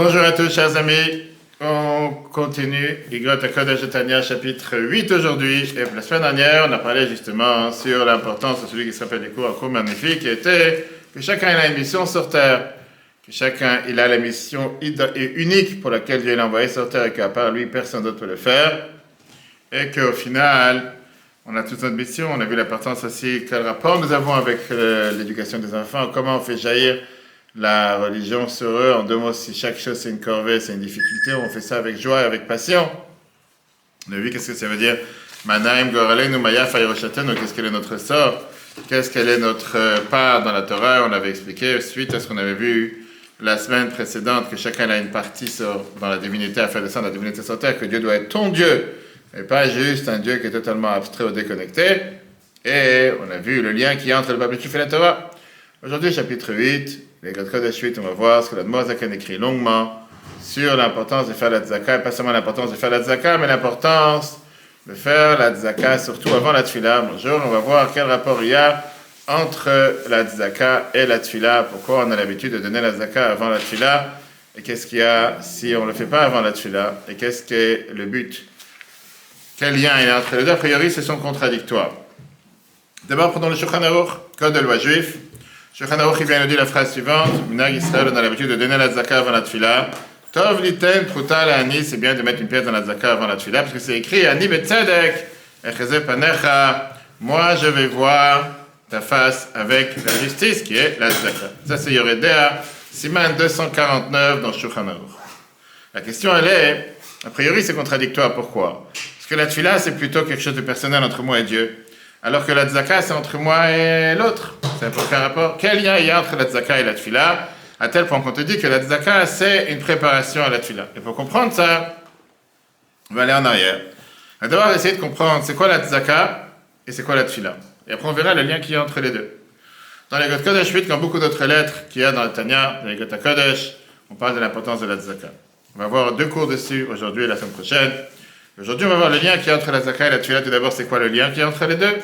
Bonjour à tous, chers amis. On continue Igot HaKodesh Tanya, chapitre 8 aujourd'hui. Et la semaine dernière, on a parlé justement sur l'importance de celui qui se rappelle des cours, un cours magnifique, qui était que chacun a une mission sur terre, que chacun il a la mission unique pour laquelle Dieu l'a envoyé sur terre et qu'à part lui, personne d'autre peut le faire. Et qu'au final, on a toute notre mission. On a vu l'importance aussi, quel rapport nous avons avec l'éducation des enfants, comment on fait jaillir la religion sur eux. En deux mots, si chaque chose c'est une corvée, c'est une difficulté, on fait ça avec joie et avec passion. On a vu qu'est-ce que ça veut dire Manaim Goralenu Maya Fayroshatenu, qu'est-ce qu'elle est notre sort, qu'est-ce qu'elle est notre part dans la Torah. On avait expliqué, suite à ce qu'on avait vu la semaine précédente, que chacun a une partie dans la divinité, à faire descendre la divinité sur terre, que Dieu doit être ton Dieu, et pas juste un Dieu qui est totalement abstrait ou déconnecté. Et on a vu le lien qu'il y a entre le peuple juif et la Torah. Aujourd'hui, chapitre 8, les Kodesh 8, on va voir ce que l'Admor Zaken écrit longuement sur l'importance de faire la tzaka, et pas seulement l'importance de faire la tzaka, mais l'importance de faire la tzaka, surtout avant la tfila. Bonjour, on va voir quel rapport il y a entre la tzaka et la tfila, pourquoi on a l'habitude de donner la tzaka avant la tfila, et qu'est-ce qu'il y a si on ne le fait pas avant la tfila, et qu'est-ce qu'est le but. Quel lien il y a entre les deux? A priori, ce sont contradictoires. D'abord, prenons le Shulchan Aruch, code de loi juif. Shulchan Aruch, il vient nous dire la phrase suivante. Minhag Israël, on a l'habitude de donner la tzaka avant la tfila. Tov liten pruta la'ani, c'est bien de mettre une pièce dans la tzaka avant la tfila, parce que c'est écrit Ani betzedek, echeze panecha. Moi, je vais voir ta face avec la justice, qui est la tzaka. Ça, c'est Yoredea, Siman 249 dans Shulchan Aruch. La question, elle est, a priori, c'est contradictoire. Pourquoi? Parce que la tfila, c'est plutôt quelque chose de personnel entre moi et Dieu. Alors que la tzaka, c'est entre moi et l'autre. C'est pour quel rapport? Quel lien il y a entre la tzaka et la tfila? À tel point qu'on te dit que la tzaka, c'est une préparation à la tfila. Et pour comprendre ça, on va aller en arrière. On va d'abord essayer de comprendre c'est quoi la tzaka et c'est quoi la tfila. Et après, on verra le lien qu'il y a entre les deux. Dans les Igot HaKodesh 8, comme beaucoup d'autres lettres qu'il y a dans le Tanya, dans les Igot HaKodesh, on parle de l'importance de la tzaka. On va voir 2 cours dessus aujourd'hui et la semaine prochaine. Aujourd'hui, on va voir le lien qu'il y a entre la tzaka et la tfila. Tout d'abord, c'est quoi le lien qu'il y a entre les deux?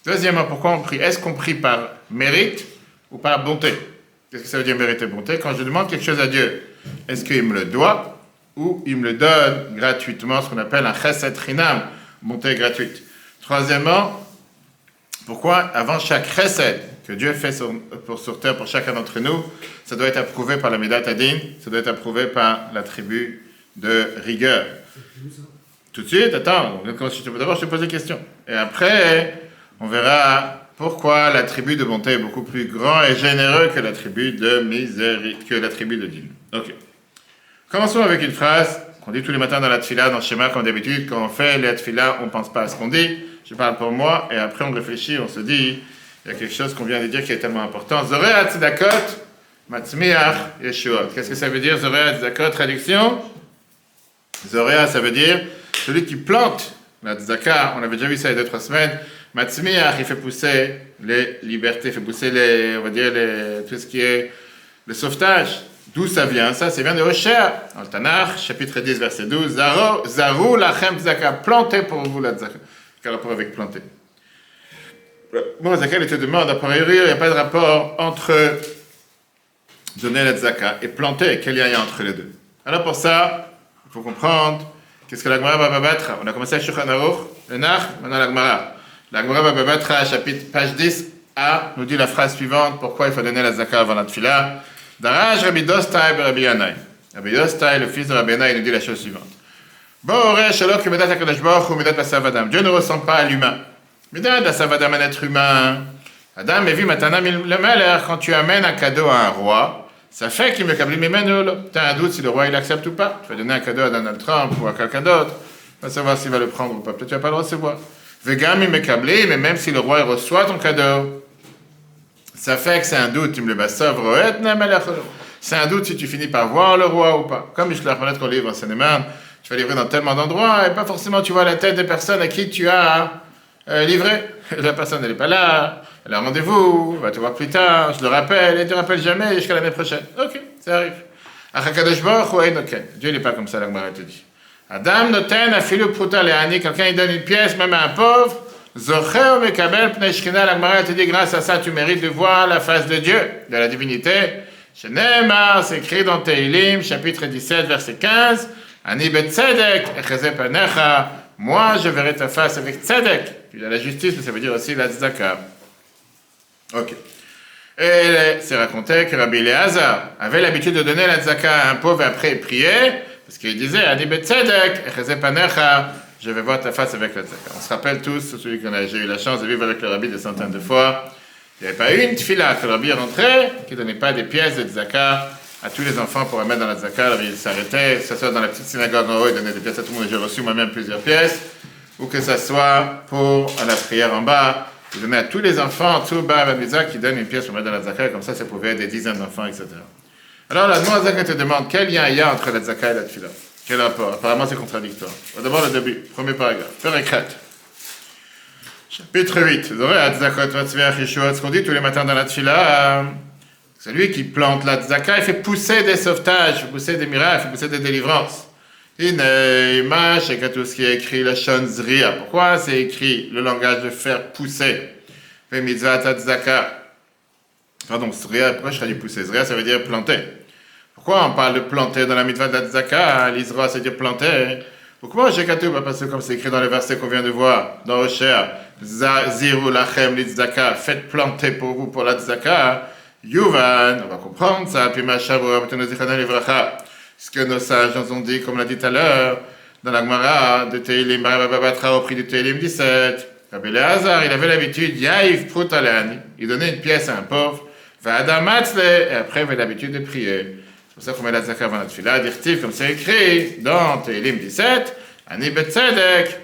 Deuxièmement, pourquoi on prie? Est-ce qu'on prie par mérite ou par bonté? Qu'est-ce que ça veut dire mérite et bonté? Quand je demande quelque chose à Dieu, est-ce qu'il me le doit ou il me le donne gratuitement, ce qu'on appelle un chesed chinam, bonté gratuite? Troisièmement, pourquoi avant chaque chesed que Dieu fait sur terre pour chacun d'entre nous, ça doit être approuvé par la Midat Hadin, ça doit être approuvé par la tribu de rigueur? Tout de suite, attends, d'abord je te pose des questions. Et après, on verra pourquoi la tribu de bonté est beaucoup plus grand et généreux que la tribu de miséricorde, que la tribu de dîme. Ok. Commençons avec une phrase qu'on dit tous les matins dans la tfila, dans le schéma, comme d'habitude. Quand on fait la tfila, on ne pense pas à ce qu'on dit. Je parle pour moi, et après on réfléchit, on se dit, il y a quelque chose qu'on vient de dire qui est tellement important. Zorea tzedakot, matzmiach yeshuot. Qu'est-ce que ça veut dire, Zorea tzedakot? Traduction? Zorea, ça veut dire celui qui plante la tzedaka. On avait déjà vu ça il y a 2-3 semaines. Matzmiach, il fait pousser les libertés, il fait pousser on va dire, tout ce qui est le sauvetage. D'où ça vient? Ça vient de Hosea, dans le Tanakh, chapitre 10, verset 12. Zaru lachem tzedaka, plantez pour vous la tzedaka. Quel rapport avec planter? Bon, Zakel, il te demande, a priori, il n'y a pas de rapport entre donner la tzedaka et planter. Quel lien il y a entre les deux? Alors pour ça, il faut comprendre qu'est-ce que la Gemara va battre. On a commencé à Shulchan Aruch, le Nach, maintenant la Gemara. La Gemara va battre à chapitre page 10a, nous dit la phrase suivante, pourquoi il faut donner la tzedaka avant la tfila. Daraj Rabbi Dostai et Rabbi Yanai. Rabbi Dostai, le fils de Rabbi Yanai, nous dit la chose suivante. Dieu ne ressemble pas à l'humain. Midat Asavadam, un être humain. Adam, mais vu Matanam le Meler, quand tu amènes un cadeau à un roi, ça fait qu'il me kabli mimenul. Tu as un doute si le roi il accepte ou pas. Tu vas donner un cadeau à Donald Trump ou à quelqu'un d'autre. Tu vas savoir s'il va le prendre ou pas. Peut-être tu vas pas le recevoir. Vegam il me kabli, mais même si le roi il reçoit ton cadeau, ça fait que c'est un doute. Tu me le basov roet na Meler. C'est un doute si tu finis par voir le roi ou pas. Comme je l'ai reconnaître qu'on livre en Seine-et-Marne. Tu vas livrer dans tellement d'endroits et pas forcément tu vois la tête des personnes à qui tu as livré. La personne n'est pas là, elle a un rendez-vous, elle va te voir plus tard, je le rappelle, et tu ne rappelles jamais jusqu'à l'année prochaine. Ok, ça arrive. Dieu n'est pas comme ça, la Gemara te dit. Adam noten afilu pruta le'ani, quelqu'un il donne une pièce même à un pauvre, zocheo mekabel pnei shkina, la Gemara te dit grâce à ça tu mérites de voir la face de Dieu, de la divinité. Chez Nehemar, c'est écrit dans Tehilim, chapitre 17, verset 15. Ani betzedek, echeze panecha. Moi, je verrai ta face avec tzedek. Il y a la justice, mais ça veut dire aussi la tzedaka. Ok. Et c'est raconté que Rabbi Eliezer avait l'habitude de donner la tzedaka à un pauvre et après il priait, parce qu'il disait Ani betzedek, echeze panecha. Je vais voir ta face avec la tzedaka. On se rappelle tous, celui qu'on a j'ai eu la chance de vivre avec le Rabbi des centaines de fois. Il n'y avait pas une tfila que le Rabbi rentrait qui ne donnait pas des pièces de tzedaka à tous les enfants pour les mettre dans la tzedaka. Le Rabbi s'arrêtait, s'asseoir dans la petite synagogue en haut, il donnait des pièces à tout le monde. J'ai reçu moi-même plusieurs pièces. Ou que ça soit pour la prière en bas. Il donnait à tous les enfants, tout bas à la maison, qui donnent une pièce pour mettre dans la tzedaka. Comme ça pouvait être des dizaines d'enfants, etc. Alors la Noazaka te demande quel lien il y a entre la tzedaka et la tfila. Quel rapport? Apparemment c'est contradictoire. D'abord le début, premier paragraphe. Pérécrète. Chapitre 8. Ce qu'on dit tous les matins dans la tfila, c'est lui qui plante la tzedaka, il fait pousser des sauvetages, il fait pousser des miracles, il fait pousser des délivrances. Image, et tout ce qui est écrit, la shonzria. Pourquoi c'est écrit le langage de faire pousser? Fait mitzvah tzedaka. Pardon, zria, pourquoi je traduis pousser? Zria, ça veut dire planter. Pourquoi on parle de planter dans la mitzvah de tzedaka? L'Isra, ça veut dire planter. Pourquoi Shekatouba? Parce que comme c'est écrit dans le verset qu'on vient de voir, dans Oshéa, Ziru lachem li tzedaka, faites planter pour vous pour la tzedaka. Yuvan, on va comprendre ça, puis Mashavua, ce que nos sages nous ont dit, comme on l'a dit tout à l'heure, dans la Gemara de Tehilim, au prix de Tehilim 17. Rabbi Eliezer, il avait l'habitude, Yaïf Prutalan, il donnait une pièce à un pauvre, Vadamatzle, et après il avait l'habitude de prier. C'est pour ça qu'on met la tzedaka avant la tefila, dirtiv, comme c'est écrit dans Tehilim 17, Ani betzedek,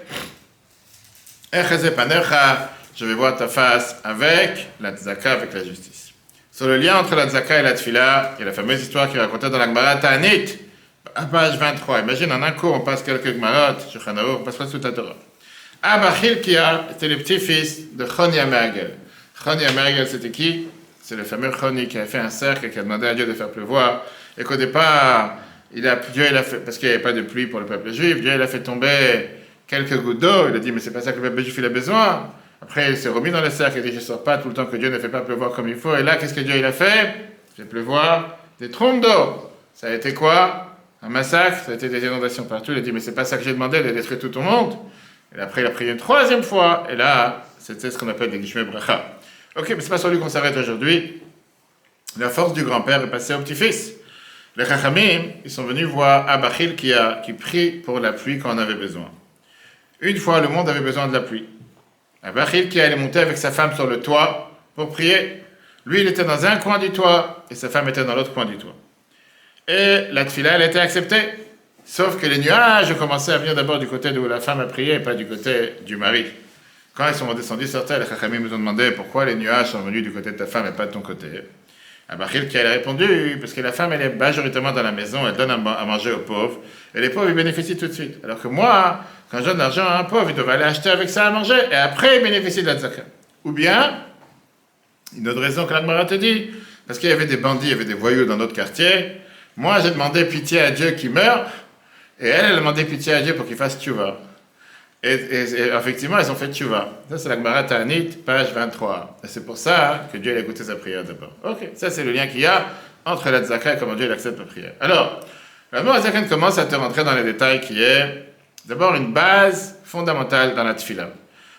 echeze panecha, je vais voir ta face avec la tzedaka, avec la justice. Sur le lien entre la tzedaka et la tefila, il y a la fameuse histoire qui est racontée dans la Gemara Ta'anit, à page 23. Imagine, en un cours, on passe quelques Gemarot, Shulchan Aruch, on passera sous ta Torah. Abba Chilkia était le petit-fils de Choni Amergel. Choni Amergel, c'était qui? C'est le fameux Choni qui a fait un cercle et qui a demandé à Dieu de faire pleuvoir. Et qu'au départ, Dieu il a fait, parce qu'il n'y avait pas de pluie pour le peuple juif, Dieu il a fait tomber quelques gouttes d'eau. Il a dit, mais c'est pas ça que le peuple juif il a besoin. Après, il s'est remis dans le cercle et dit, je ne sors pas tout le temps que Dieu ne fait pas pleuvoir comme il faut. Et là, qu'est-ce que Dieu il a fait? Il fait pleuvoir des trompes d'eau. Ça a été quoi? Un massacre, ça a été des inondations partout. Il a dit, mais c'est pas ça que j'ai demandé, de détruire tout ton monde. Et après, il a prié une troisième fois. Et là, c'était ce qu'on appelle des Gishmei Bracha. Ok, mais c'est pas sur lui qu'on s'arrête aujourd'hui. La force du grand-père est passée au petit-fils. Les Chachamim, ils sont venus voir Abba Chilkia qui prie pour la pluie quand on avait besoin. Une fois, le monde avait besoin de la pluie. Abba Chilkia allait monter avec sa femme sur le toit pour prier. Lui, il était dans un coin du toit et sa femme était dans l'autre coin du toit. Et la tefila, elle a été acceptée. Sauf que les nuages ont commencé à venir d'abord du côté d'où la femme a prié et pas du côté du mari. Quand ils sont descendus sur terre, les Chachamim nous ont demandé pourquoi les nuages sont venus du côté de ta femme et pas de ton côté. Abba Chilkia a répondu, parce que la femme, elle est majoritairement dans la maison, elle donne à manger aux pauvres, et les pauvres, ils bénéficient tout de suite. Alors que moi, quand je donne de l'argent à un pauvre, il doit aller acheter avec ça à manger, et après, il bénéficie de la tzaka. Ou bien, une autre raison que la Gemara te dit, parce qu'il y avait des bandits, il y avait des voyous dans notre quartier, moi, j'ai demandé pitié à Dieu qui meurt, et elle a demandé pitié à Dieu pour qu'il fasse tchouva. Et effectivement, ils ont fait tchouva. Ça, c'est la Gemara Ta'anit, page 23. Et c'est pour ça que Dieu a écouté sa prière d'abord. Ok, ça, c'est le lien qu'il y a entre la tzaka et comment Dieu accepte la prière. Alors, la Gemara commence à te rentrer dans les détails qui est d'abord une base fondamentale dans la tefila.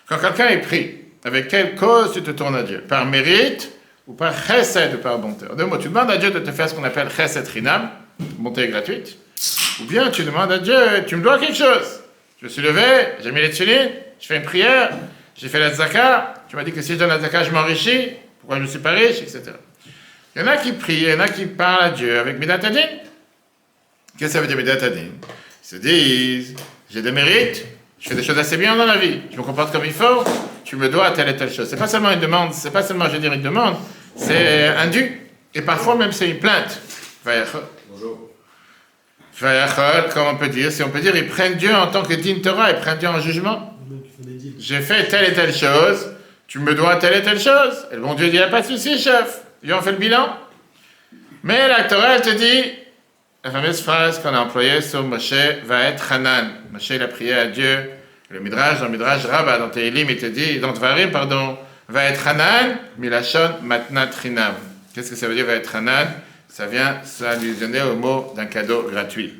Quand quelqu'un est pris, avec quelle cause tu te tournes à Dieu? Par mérite ou par chesed ou par bonté? En deux mots, tu demandes à Dieu de te faire ce qu'on appelle chesed chinam, bonté gratuite, ou bien tu demandes à Dieu, tu me dois quelque chose. Je me suis levé, j'ai mis les tefilines, je fais une prière, j'ai fait la tzaka, tu m'as dit que si je donne la tzaka, je m'enrichis, pourquoi je ne suis pas riche, etc. Il y en a qui prient, il y en a qui parlent à Dieu avec Midat Hadin. Qu'est-ce que ça veut dire Midat Hadin? Ils se disent, j'ai des mérites, je fais des choses assez bien dans la vie, je me comporte comme il faut, tu me dois telle et telle chose. C'est pas seulement une demande, c'est pas seulement, je veux dire, une demande, c'est un dû. Et parfois même c'est une plainte. Bonjour. Comme on peut dire, si on peut dire, ils prennent Dieu en tant que din Torah, ils prennent Dieu en jugement. J'ai fait telle et telle chose, tu me dois telle et telle chose. Et le bon Dieu dit, il n'y a pas de souci, chef. Ils ont fait le bilan. Mais la Torah, elle te dit, la fameuse phrase qu'on a employée sur Moshe va être Hanan. Moshe, il a prié à Dieu. Le Midrash, dans Midrash Rabbah, dans Tehilim, il te dit, dans Tvarim, pardon, va être Hanan, Milachon Matnat Rinam. Qu'est-ce que ça veut dire va être Hanan? ça vient s'allusionner au mot d'un cadeau gratuit.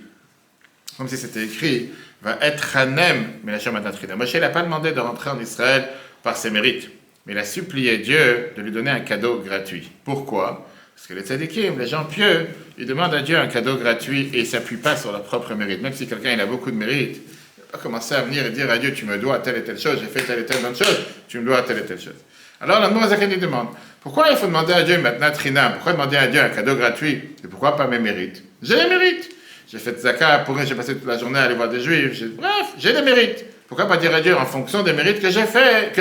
Comme si c'était écrit, va être hanem, mais la Matantrina. Moshe n'a pas demandé de rentrer en Israël par ses mérites, mais il a supplié Dieu de lui donner un cadeau gratuit. Pourquoi? Parce que les tzadikim, les gens pieux, ils demandent à Dieu un cadeau gratuit et ils ne s'appuient pas sur leur propre mérite. Même si quelqu'un il a beaucoup de mérite, il ne va pas commencer à venir et dire à Dieu, tu me dois telle et telle chose, j'ai fait telle et telle bonne chose, tu me dois telle et telle chose. Alors l'Admour HaZaken lui demande, pourquoi il faut demander à Dieu maintenant Trinam? Pourquoi demander à Dieu un cadeau gratuit? Et pourquoi pas mes mérites? J'ai les mérites. J'ai fait Zaka, pour j'ai passé toute la journée à aller voir des juifs, bref, j'ai des mérites. Pourquoi pas dire à Dieu en fonction des mérites que j'ai fait,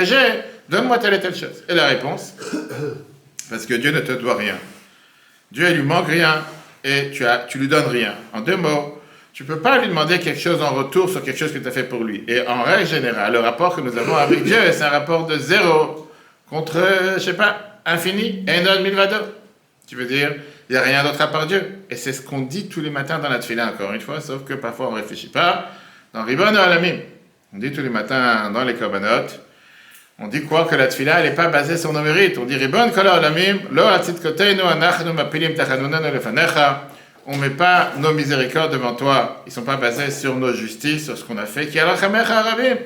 donne-moi telle et telle chose? Et la réponse, parce que Dieu ne te doit rien. Dieu, il lui manque rien et tu lui donnes rien. En deux mots, tu ne peux pas lui demander quelque chose en retour sur quelque chose que tu as fait pour lui. Et en règle générale, le rapport que nous avons avec Dieu, c'est un rapport de 0 contre, infini, Enon Milvado. Tu veux dire, il n'y a rien d'autre à part Dieu. Et c'est ce qu'on dit tous les matins dans la tefila, encore une fois, sauf que parfois on ne réfléchit pas. Dans Ribon Alamim, on dit tous les matins dans les korbanot, on dit quoi? Que la tefila, elle n'est pas basée sur nos mérites. On dit Ribon Kol Alamim, Lo Atzidkoteinu Anachnu Mapilim Tachanunanu Lefanecha. On ne met pas nos miséricordes devant toi. Ils ne sont pas basés sur nos justices, sur ce qu'on a fait. Ki Alachamecha Arabim.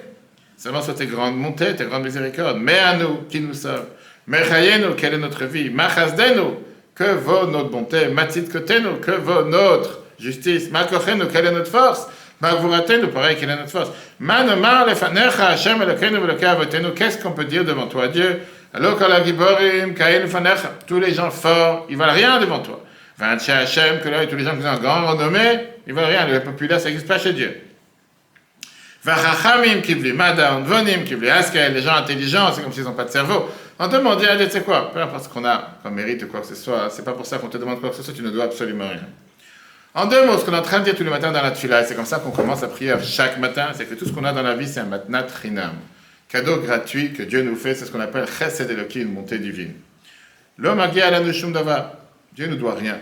Seulement sur tes grandes montées, tes grandes miséricordes. Mais à nous, qui nous sommes? Mechayenu, quelle est notre vie? Machazdenu, que vaut notre bonté? Matzidkotenu, que vaut notre justice? Makochenu, quelle est notre force? Magvuratenu, pareil, quelle est notre force? Manomar lefanecha, Hashem Elokeinu Veloke Avotenu. Qu'est-ce qu'on peut dire devant toi, Dieu? Allo kol hagiborim, kain lefanecha. Tous les gens forts, ils valent rien devant toi. Vanche Hashem, que là, tous les gens qui ont un grand renommée, ils valent rien. Le populaire, ça n'existe pas chez Dieu. Vachachamim kibli madam, vonim kibli askel. Les gens intelligents, c'est comme s'ils n'ont pas de cerveau. On demande à Dieu, tu sais quoi? Peu importe ce qu'on a comme mérite ou quoi que ce soit, c'est pas pour ça qu'on te demande quoi que ce soit, tu ne dois absolument rien. En deux mots, ce qu'on est en train de dire tous les matins dans la tefila, c'est comme ça qu'on commence à prier chaque matin, c'est que tout ce qu'on a dans la vie, c'est un matnat rinam. Cadeau gratuit que Dieu nous fait, c'est ce qu'on appelle chesed Eloki, une montée divine. L'homme a à la nushum dava. Dieu ne doit rien.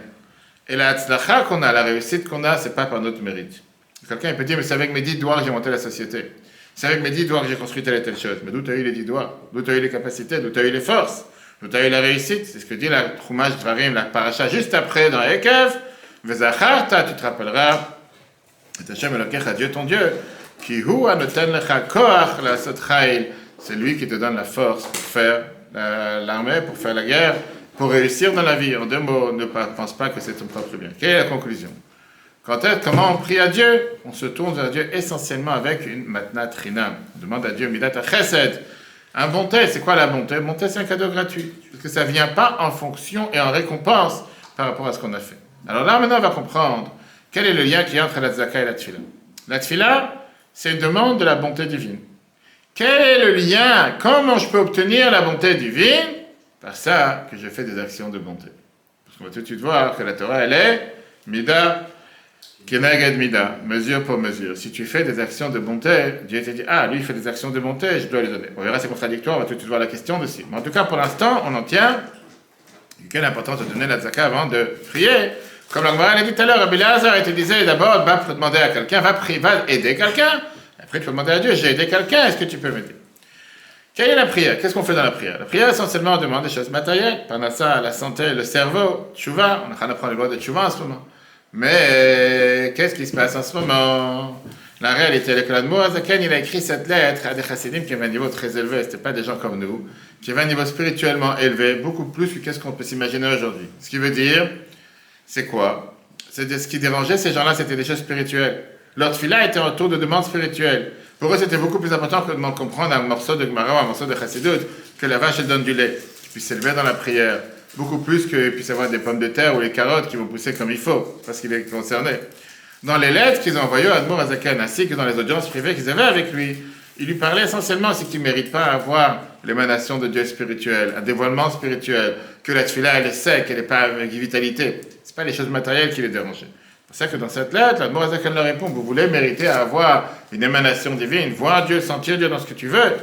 Et la tzlacha qu'on a, la réussite qu'on a, c'est pas par notre mérite. Quelqu'un peut dire, mais c'est avec mes 10 doigts que j'ai monté la société. C'est avec mes 10 doigts que j'ai construit telle et telle chose. Mais d'où tu as eu les 10 doigts? D'où tu as eu les capacités? D'où tu as eu les forces? D'où tu as eu la réussite? C'est ce que dit la Chumash Dvarim, la paracha, juste après dans Ekev. Vezacharta, tu te rappelleras, et Hashem Elokecha, Dieu ton Dieu, qui hu anoten lecha koach la sotchail, c'est lui qui te donne la force pour faire l'armée, pour faire la guerre, pour réussir dans la vie. En deux mots, ne pense pas que c'est ton propre bien. Quelle est la conclusion? Comment on prie à Dieu? On se tourne vers Dieu essentiellement avec une matnat rinam. On demande à Dieu midat chesed. Un bonté, c'est quoi la bonté? Bonté, c'est un cadeau gratuit. Parce que ça ne vient pas en fonction et en récompense par rapport à ce qu'on a fait. Alors là, maintenant, on va comprendre quel est le lien qu'il y a entre la tzaka et la tefila. La tefila, c'est une demande de la bonté divine. Quel est le lien? Comment je peux obtenir la bonté divine? Par ça que je fais des actions de bonté. Parce qu'on va tout de suite voir que la Torah, elle est mida, keneged mida, mesure pour mesure. Si tu fais des actions de bonté, Dieu te dit, ah, lui, il fait des actions de bonté, je dois lui donner. On verra, c'est contradictoire, on va tout de suite voir la question dessus. Mais en tout cas, pour l'instant, on en tient. Quelle importance de donner la tzaka avant de prier? Comme l'Agmara l'a dit tout à l'heure, Rabbi Elazar, il te disait d'abord, va demander à quelqu'un, va aider quelqu'un. Après, tu peux demander à Dieu, j'ai aidé quelqu'un, est-ce que tu peux m'aider? Quelle est la prière? Qu'est-ce qu'on fait dans la prière? La prière, essentiellement, on demande des choses matérielles. Pendant ça, la santé, le cerveau, tchouva. On est en train d'apprendre les lois de tchouva en ce moment. Mais qu'est-ce qui se passe en ce moment? La réalité, c'est que l'Admour HaZaken, il a écrit cette lettre à des chassidim qui avaient un niveau très élevé. Ce n'étaient pas des gens comme nous, qui avaient un niveau spirituellement élevé, beaucoup plus que qu'est-ce qu'on peut s'imaginer aujourd'hui. Ce qui veut dire, c'est quoi? Ce qui dérangeait ces gens-là, c'était des choses spirituelles. Leur tefila était autour de demandes spirituelles. Pour eux, c'était beaucoup plus important que de comprendre un morceau de Gemara ou un morceau de Chassidut, que la vache, elle donne du lait, qu'ils puissent s'élever dans la prière. Beaucoup plus qu'ils puissent avoir des pommes de terre ou les carottes qui vont pousser comme il faut, parce qu'il est concerné. Dans les lettres qu'ils ont envoyées à Admour HaZaken, ainsi que dans les audiences privées qu'ils avaient avec lui, il lui parlait essentiellement ce qu'il ne mérite pas avoir l'émanation de Dieu spirituel, un dévoilement spirituel, que la tefila, elle est sec, elle n'est pas avec vitalité. Ce pas les choses matérielles qui les dérangeaient. C'est pour ça que dans cette lettre, l'Admour HaZaken leur répond, vous voulez mériter à avoir une émanation divine, voir Dieu, sentir Dieu dans ce que tu veux.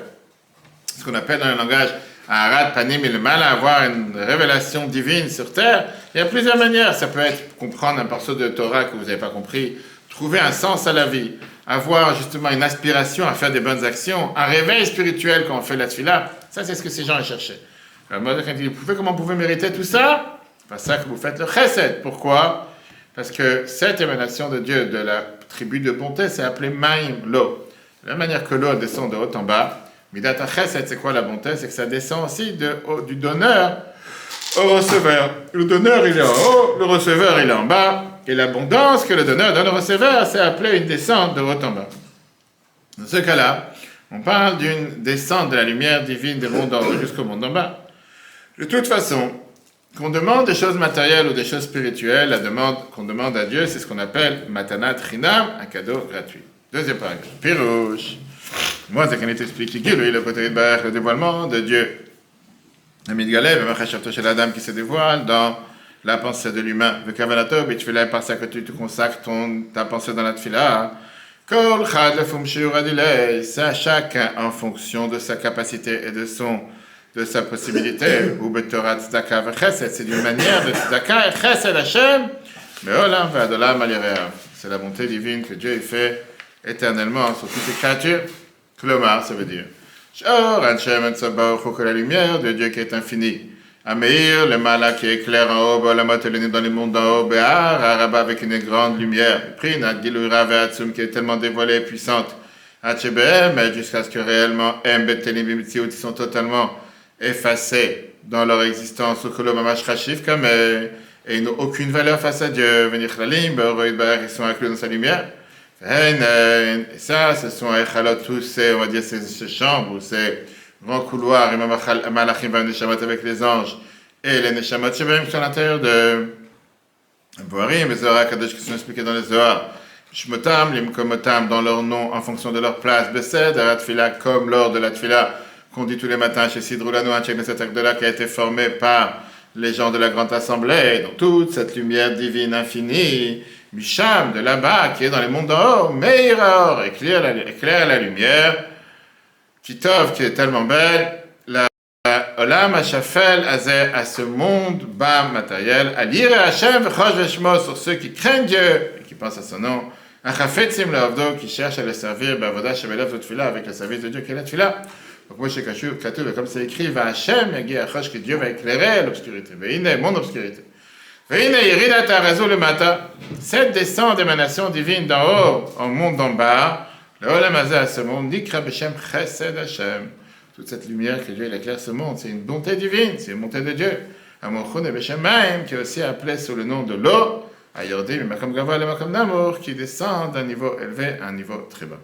Ce qu'on appelle dans le langage Aharat Panim il-Mal, avoir une révélation divine sur terre. Il y a plusieurs manières. Ça peut être comprendre un morceau de Torah que vous n'avez pas compris, trouver un sens à la vie, avoir justement une aspiration à faire des bonnes actions, un réveil spirituel quand on fait la tefila. Ça, c'est ce que ces gens cherchaient. Alors, comment vous pouvez mériter tout ça? pas ça que vous faites le chesed. Pourquoi? Parce que cette émanation de Dieu, de la tribu de bonté, c'est appelé Maïm, l'eau. De la manière que l'eau descend de haut en bas, Midat HaChesed, c'est quoi la bonté? C'est que ça descend aussi du donneur au receveur. Le donneur, il est en haut, le receveur, il est en bas. Et l'abondance que le donneur donne au receveur, c'est appelé une descente de haut en bas. Dans ce cas-là, on parle d'une descente de la lumière divine des mondes en haut jusqu'au monde en bas. De toute façon, qu'on demande des choses matérielles ou des choses spirituelles, la demande qu'on demande à Dieu, c'est ce qu'on appelle Matanat Chinam, un cadeau gratuit. Deuxième paragraphe. Pirouche. Moi, c'est qu'on est expliqué le côté de le dévoilement de Dieu. Amid Galev, chez la dame qui se dévoile dans la pensée de l'humain. Le Kavanato, et tu fais là par ça que tu te consacres ta pensée dans la tfila. Kol chad le fum shiur adilei, c'est à chacun en fonction de sa capacité et de sa possibilité. Ou betorat tzedaka v'chesed, c'est d'une manière de tzedaka et chesed Hashem, mais olam v'adolam alireav. C'est la bonté divine que Dieu fait éternellement sur toutes ses créatures. Klomar, ça veut dire. Shor Hashem et Tzabaoth, que la lumière de Dieu qui est infinie. Ameir, le malak qui éclaire en haut, Balamat Eleni dans les mondes d'en haut, Béar, Araba avec une grande lumière. Prina, Gilura Veatsum qui est tellement dévoilée et puissante. Hachebem, jusqu'à ce que réellement, Mbetelim Bimtsiout, ils sont totalement effacés dans leur existence. Au Kolom Amash Rashif, comme et ils n'ont aucune valeur face à Dieu. Venir Lalim, ils sont inclus dans sa lumière. Et ça, ce sont tous ces, on va dire, ces chambres, ces grands couloirs, et Malachim Neshamot avec les anges, et les Neshamot qui sont à l'intérieur de Boarim, les Zohar Kadosh qui sont expliqués dans les Zohar, Shmotam, Limkomotam, dans leur nom, en fonction de leur place, Besed, la Tfila, comme lors de la Tfila, qu'on dit tous les matins chez Sidroulano, un Tchèque de cet acte-là qui a été formé par les gens de la Grande Assemblée, dans toute cette lumière divine infinie, Misham, de là-bas, qui est dans les mondes d'en haut, Meiror, éclaire la lumière, Kitov, qui est tellement belle, la Olam Hashafel, à ce monde bas matériel, à l'Ire Hashem, V'chosh Veshmo, sur ceux qui craignent Dieu, et qui pensent à son nom, Achafetzim Leavdo, qui cherchent à le servir, Bavoda Shebelev Tfila, avec le service de Dieu qui est la Tfila. Donc moi, chez Katou, comme c'est écrit, va Hashem, Yagi Achosh, que Dieu va éclairer l'obscurité, Veine, mon obscurité. Cette descente d'émanation divine d'en haut au monde d'en bas, le Olam Hazeh à ce monde, Nikra B'Shem Chesed Hashem. Toute cette lumière que Dieu éclaire ce monde, c'est une bonté divine, c'est une bonté de Dieu. Amorchon et B'Shem Maim, qui est aussi appelé sous le nom de l'eau, Ayordim et Makam Gava et Makam Namour, qui descend d'un niveau élevé à un niveau très bas.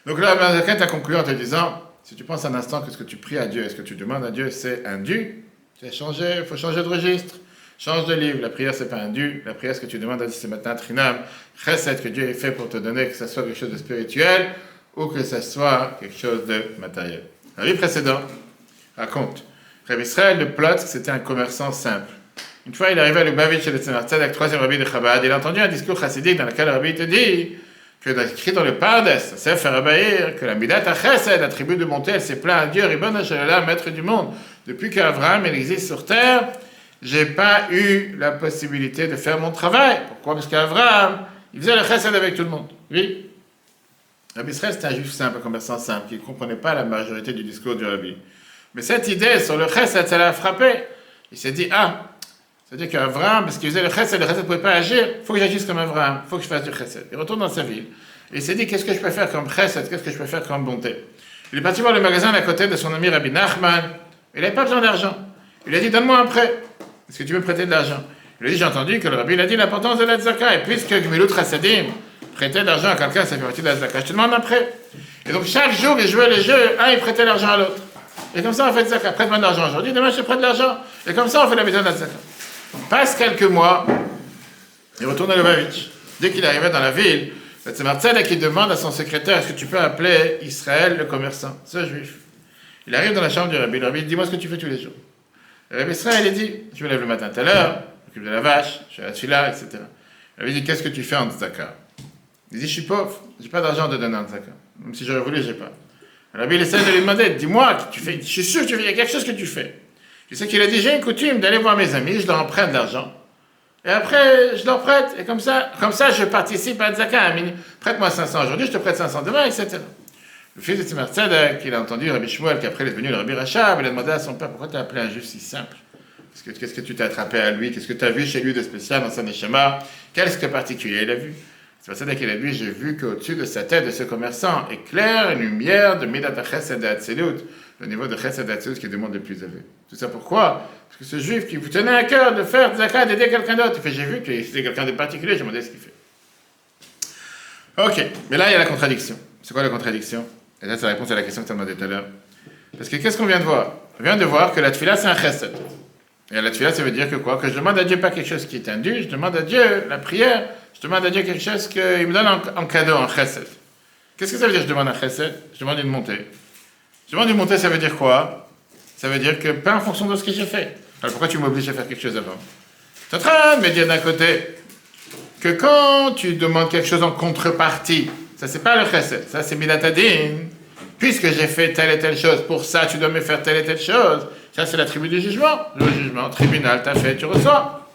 Donc là, Mazakhet a conclu en te disant, si tu penses un instant que ce que tu pries à Dieu et ce que tu demandes à Dieu, c'est un dû, il faut changer de registre, change de livre. La prière, c'est pas un dû. La prière, ce que tu demandes à Dieu, c'est maintenant Trinam, chesed que Dieu ait fait pour te donner, que ce soit quelque chose de spirituel ou que ce soit quelque chose de matériel. Le livre précédent raconte, Rabbi Israël de Plotsk, c'était un commerçant simple. Une fois, il arrivait à Lubavitch chez le Tzemar Tzedek, troisième rabbi de Chabad, il a entendu un discours chassidique dans lequel le rabbi te dit que écrit dans le Pardes, Sefer Abaïr, que la Midat HaChesed, la tribu de bonté, elle s'est plaint à Dieu, Ribbon Shalala, maître du monde. Depuis qu'Abraham existe sur terre, j'ai pas eu la possibilité de faire mon travail. Pourquoi? Parce qu'Abraham, il faisait le chesed avec tout le monde. Oui. Rabbi Israël, c'était un juif simple, un commerçant simple, qui ne comprenait pas la majorité du discours du rabbi. Mais cette idée sur le chesed, ça l'a frappé. Il s'est dit, c'est-à-dire qu'Abraham, parce qu'il faisait le chesed ne pouvait pas agir, il faut que j'agisse comme Abraham, il faut que je fasse du chesed. Il retourne dans sa ville. Et il s'est dit, qu'est-ce que je peux faire comme chesed, qu'est-ce que je peux faire comme bonté? Il est parti voir le magasin à côté de son ami Rabbi Nachman. Il n'avait pas besoin d'argent. Il a dit, donne-moi un prêt. Est-ce que tu veux me prêter de l'argent? Il a dit, j'ai entendu que le Rabbi il a dit l'importance de la tzaka. Et puisque Gmilut Chasadim, prêter de l'argent à quelqu'un, ça fait partie de la tzaka, je te demande un prêt. Et donc chaque jour, il jouait les jeux, il prêtait l'argent à l'autre. Et comme ça, on fait de tzaka. Prête-moi de l'argent aujourd'hui, demain, je te prête de l'argent. Et comme ça, on fait la maison de la tzaka. On passe quelques mois, il retourne à Lubavitch. Dès qu'il arrivait dans la ville, le Tzemar Tzedek, il demande à son secrétaire, est-ce que tu peux appeler Israël le commerçant, ce juif? Il arrive dans la chambre du Rabbi, le Rabbi dit, dis-moi ce que tu fais tous les jours. Le Rabbi Israël, il dit, je me lève le matin à telle heure, je m'occupe de la vache, je suis à la tfila, etc. Le Rabbi dit, qu'est-ce que tu fais en tzaka? Il dit, je suis pauvre, j'ai pas d'argent de donner en tzaka. Même si j'aurais voulu, j'ai pas. Le Rabbi essaie de lui demander, dis-moi, tu fais, je suis sûr que il y a quelque chose que tu fais. Je sais qu'il a dit, j'ai une coutume d'aller voir mes amis, je leur emprunte de l'argent. Et après, je leur prête, et comme ça, je participe à la tzaka. Prête-moi 500 aujourd'hui, je te prête 500 demain, etc. Le fils de Tzemar Tzedek, il a entendu Rabbi Shmuel, qu'après il est devenu le Rabbi Rachab, il a demandé à son père, pourquoi tu as appelé un juif si simple? Qu'est-ce que tu t'es attrapé à lui? Qu'est-ce que tu as vu chez lui de spécial dans son schéma? Qu'est-ce que particulier il a vu? C'est pour ça qu'il a dit, j'ai vu qu'au-dessus de sa tête de ce commerçant éclaire une lumière de Midat HaChesed HaTzilut, le niveau de Chesed HaTzilut qui est le monde le plus élevé. Tout ça pourquoi? Parce que ce juif qui vous tenait à cœur de faire zakat, d'aider quelqu'un d'autre, il fait, j'ai vu que c'était quelqu'un de particulier, j'ai demandé ce qu'il fait. Ok, mais là il y a la contradiction. C'est quoi la contradiction? Et là c'est la réponse à la question que tu as demandé tout à l'heure. Parce que qu'est-ce qu'on vient de voir? On vient de voir que la tefila c'est un chesed. Et la tefila ça veut dire que quoi? Que je demande à Dieu pas quelque chose qui est indu, je demande à Dieu la prière, je demande à Dieu quelque chose qu'il me donne en cadeau, en chesed. Qu'est-ce que ça veut dire je demande un chesed? Je demande une montée. Je demande une montée, ça veut dire quoi? Ça veut dire que pas en fonction de ce que j'ai fait. Alors pourquoi tu m'obliges à faire quelque chose avant? Tu es en train de me dire d'un côté que quand tu demandes quelque chose en contrepartie, ça c'est pas le chesed, ça c'est midat hadin. Puisque j'ai fait telle et telle chose, pour ça tu dois me faire telle et telle chose. Ça c'est l'attribut du jugement. Le jugement, tribunal, t'as fait, tu reçois.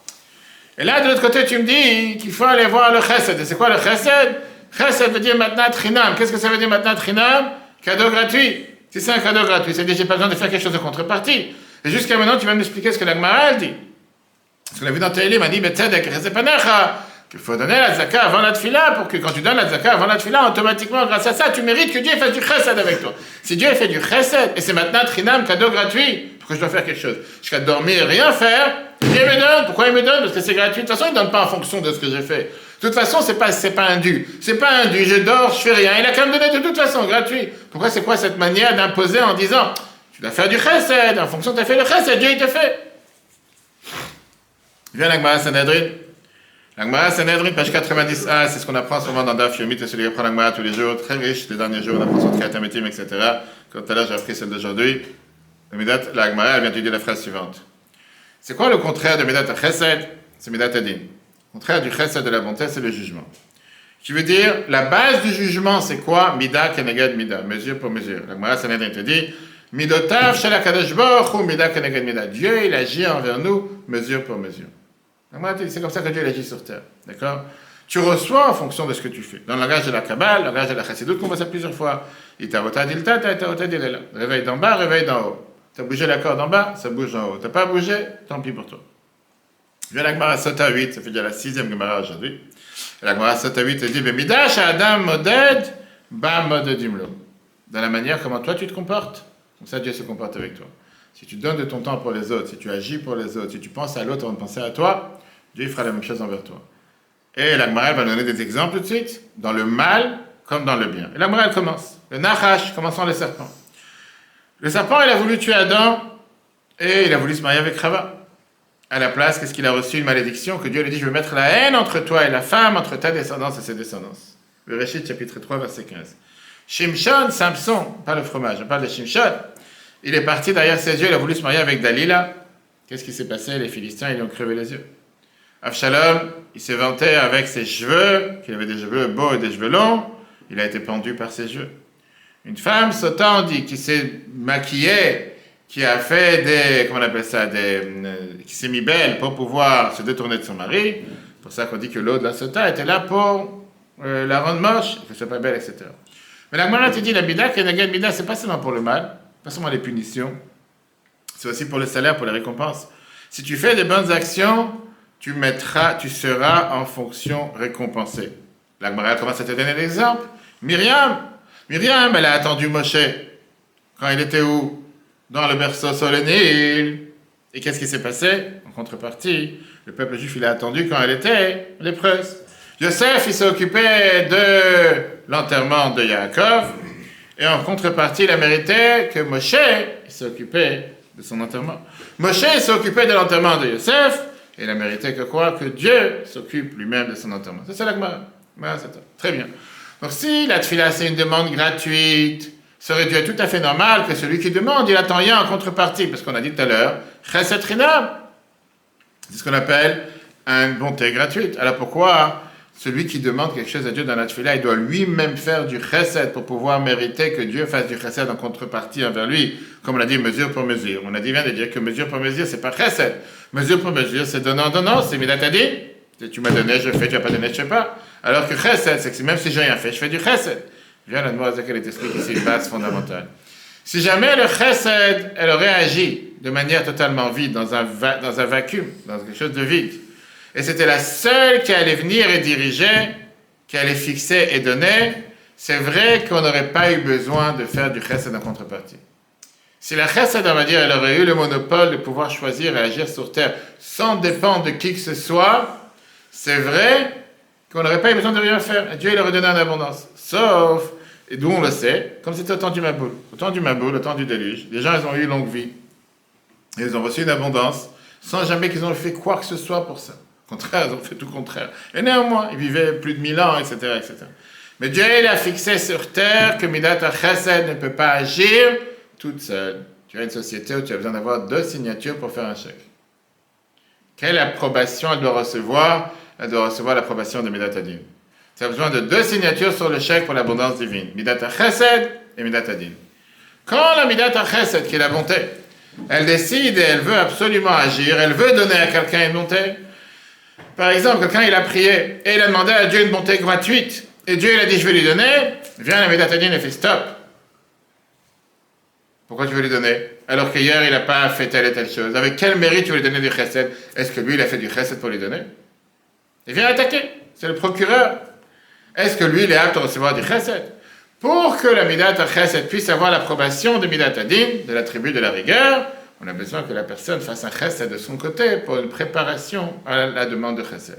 Et là de l'autre côté tu me dis qu'il faut aller voir le chesed. Et c'est quoi le chesed? Chesed veut dire maintenant trinam. Qu'est-ce que ça veut dire maintenant trinam? Cadeau gratuit. Si c'est un cadeau gratuit, c'est-à-dire que j'ai pas besoin de faire quelque chose de contrepartie. Et jusqu'à maintenant tu vas m'expliquer ce que la Gemara dit. Parce qu'on l'a vu dans Tehillim, il m'a dit, mais tzedek resepanecha. Qu'il faut donner la zaka avant la tefila, pour que quand tu donnes la zaka avant la tefila, automatiquement, grâce à ça, tu mérites que Dieu fasse du chesed avec toi. Si Dieu fait du chesed, et c'est maintenant trinam, cadeau gratuit, pourquoi je dois faire quelque chose? Jusqu'à dormir et rien faire, Dieu me donne. Pourquoi il me donne? Parce que c'est gratuit. De toute façon, il ne donne pas en fonction de ce que j'ai fait. De toute façon, c'est pas indu. C'est pas indu, je dors, je fais rien. Il a quand même donné de toute façon, gratuit. Pourquoi c'est quoi cette manière d'imposer en disant, tu dois faire du chesed, en fonction de tu as fait le chesed, Dieu il te fait. Viens la Gemara Sanhedrin. La Gemara Sanhedrin, page 90a, c'est ce qu'on apprend souvent dans Daf Yomi, c'est celui qui apprend la Gemara tous les jours, très riche, les derniers jours, on apprend sur Triatametim, etc. Comme tout à l'heure, j'ai appris celle d'aujourd'hui. La Gemara, elle vient de dire la phrase suivante. C'est quoi le contraire de Midat HaChesed? C'est Midat Hadin. Le contraire du Chesed de la bonté, c'est le jugement. Qui veut dire, la base du jugement, c'est quoi? Mida keneged mida, mesure pour mesure. La Gemara Sanhedrin te dit, Midotav shel HaKadosh Baruch Hu mida keneged mida. Dieu, il agit envers nous, mesure pour mesure. C'est comme ça que Dieu agit sur terre. D'accord? Tu reçois en fonction de ce que tu fais. Dans le langage de la Kabbale, le langage de la Chassidut, on voit ça plusieurs fois. Itavota dilta, itavota dilela. Réveil d'en bas, réveil d'en haut. Tu as bougé la corde en bas, ça bouge en haut. Tu n'as pas bougé, tant pis pour toi. Je viens à la Gemara Sota 8, ça fait déjà la 6e Gemara aujourd'hui. La Gemara Sota 8 dit Bemidash Adam moded, ba modedimlo. Dans la manière comment toi tu te comportes, comme ça Dieu se comporte avec toi. Si tu donnes de ton temps pour les autres, si tu agis pour les autres, si tu penses à l'autre avant de penser à toi, Dieu fera la même chose envers toi. Et la Gemara va donner des exemples tout de suite, dans le mal comme dans le bien. Et la Gemara elle commence. Le Nachash, commençant le serpent. Le serpent, il a voulu tuer Adam et il a voulu se marier avec Chava. À la place, qu'est-ce qu'il a reçu? Une malédiction que Dieu lui dit, je vais mettre la haine entre toi et la femme, entre ta descendance et ses descendances. Le Réchit, chapitre 3, verset 15. Shimshon, Samson, pas le fromage, on parle de Shimshon. Il est parti derrière ses yeux, il a voulu se marier avec Dalila. Qu'est-ce qui s'est passé? Les Philistins, ils lui ont crevé les yeux. Avshalom, il s'est vanté avec ses cheveux, qu'il avait des cheveux beaux et des cheveux longs. Il a été pendu par ses cheveux. Une femme sautant, dit, qui s'est maquillée, qui a fait des, comment on appelle ça, qui s'est mis belle pour pouvoir se détourner de son mari. C'est pour ça qu'on dit que l'eau de la sota était là pour la rendre moche, qu'elle ne soit pas belle, etc. Mais la Gemara te dit, la bida, keneged bida, c'est pas seulement pour le mal, pas seulement les punitions, c'est aussi pour le salaire, pour les récompenses. Si tu fais des bonnes actions, tu seras en fonction récompensé. La Gemara commence à te donner l'exemple. Myriam, elle a attendu Moshe. Quand il était où? Dans le berceau sur le Nil. Et qu'est-ce qui s'est passé? En contrepartie, le peuple juif, il a attendu quand elle était lépreuse. Yosef, il s'est occupé de l'enterrement de Yaakov. Et en contrepartie, il a mérité que Moshe s'est occupé de son enterrement. Moshe s'est occupé de l'enterrement de Yosef. Et il a mérité que quoi? Que Dieu s'occupe lui-même de son enterrement. C'est ça la Gemara. Très bien. Donc si la tefila c'est une demande gratuite, ça aurait dû être tout à fait normal que celui qui demande, il attend rien en contrepartie, parce qu'on a dit tout à l'heure, chesed chinam. C'est ce qu'on appelle une bonté gratuite. Alors pourquoi celui qui demande quelque chose à Dieu dans la tefila, il doit lui-même faire du chesed pour pouvoir mériter que Dieu fasse du chesed en contrepartie envers lui, comme on a dit mesure pour mesure. On a dit bien de dire que mesure pour mesure, c'est pas chesed. Mesure pour mesure, c'est donnant, c'est midat hadin. Tu m'as donné, je fais, tu n'as pas donné, je ne sais pas. Alors que chesed, c'est que même si j'ai rien fait, je fais du chesed. Viens la demande à laquelle est expliquée ici une base fondamentale. Si jamais le chesed, elle aurait agi de manière totalement vide, dans un vacuum, dans quelque chose de vide. Et c'était la seule qui allait venir et diriger, qui allait fixer et donner. C'est vrai qu'on n'aurait pas eu besoin de faire du chesed en contrepartie. Si la chesed, on va dire, elle aurait eu le monopole de pouvoir choisir et agir sur terre sans dépendre de qui que ce soit, c'est vrai qu'on n'aurait pas eu besoin de rien faire. Et Dieu, il aurait donné en abondance. Sauf, et d'où on le sait, comme c'était au temps du Maboul. Au temps du Maboul, au temps du déluge, les gens, ils ont eu une longue vie. Et ils ont reçu une abondance sans jamais qu'ils ont fait quoi que ce soit pour ça. Au contraire, ils ont fait tout le contraire. Et néanmoins, ils vivaient plus de 1000 ans, etc., etc. Mais Dieu, il a fixé sur terre que Midat HaChesed ne peut pas agir toute seule. Tu as une société où tu as besoin d'avoir 2 signatures pour faire un chèque. Quelle approbation elle doit recevoir? Elle doit recevoir l'approbation de Midat Hadin. Tu as besoin de 2 signatures sur le chèque pour l'abondance divine. Midat HaChesed et Midat Hadin. Quand la Midat HaChesed, qui est la bonté, elle décide et elle veut absolument agir, elle veut donner à quelqu'un une bonté. Par exemple, quelqu'un il a prié et il a demandé à Dieu une bonté gratuite. Et Dieu il a dit je vais lui donner. Vient la Midat Hadin et fait stop. Pourquoi tu veux lui donner? Alors qu'hier il n'a pas fait telle et telle chose. Avec quel mérite tu veux lui donner du chesed? Est-ce que lui il a fait du chesed pour lui donner? Il vient attaquer. C'est le procureur. Est-ce que lui il est apte à recevoir du chesed? Pour que la Midat HaChesed puisse avoir l'approbation de Midat Hadin, de la tribu de la rigueur, on a besoin que la personne fasse un chesed de son côté pour une préparation à la demande de chesed.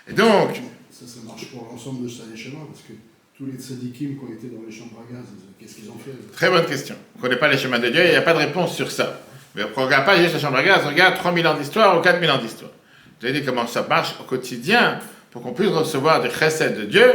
Et donc... Ça marche pour l'ensemble de les chemins, parce que tous les tzadikim qui ont été dans les chambres à gaz, qu'est-ce qu'ils ont fait? Très bonne question. On ne connaît pas les chemins de Dieu, il n'y a pas de réponse sur ça. Mais on ne regarde pas juste la chambre à gaz, on regarde 3000 ans d'histoire ou 4000 ans d'histoire. Je vais dire comment ça marche au quotidien pour qu'on puisse recevoir du chesed de Dieu.